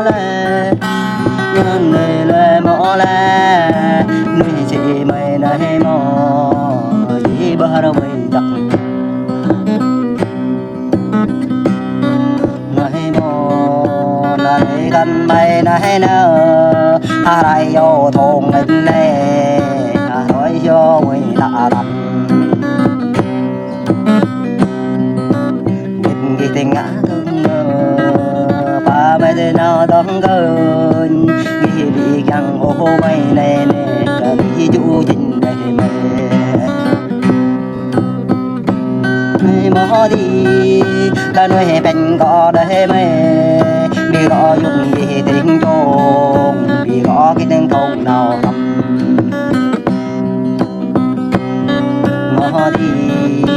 lệ nhân này lệ mỏ lệ nuôi chị mày này mò chỉ bơ đâu mày đặt này mò này gần mày này nơ ai vô thôn mình nè nói cho mày đã đặt nghĩ tình ngã thương ba mấy đứa nào đón cơn nghĩ bị găng ô mày nè nè cả bị chú chính đây mày mò đi là nuôi bên có đây mày bị gõ dùng gì tình trôn bị gõ cái tên không nào thầm mò đi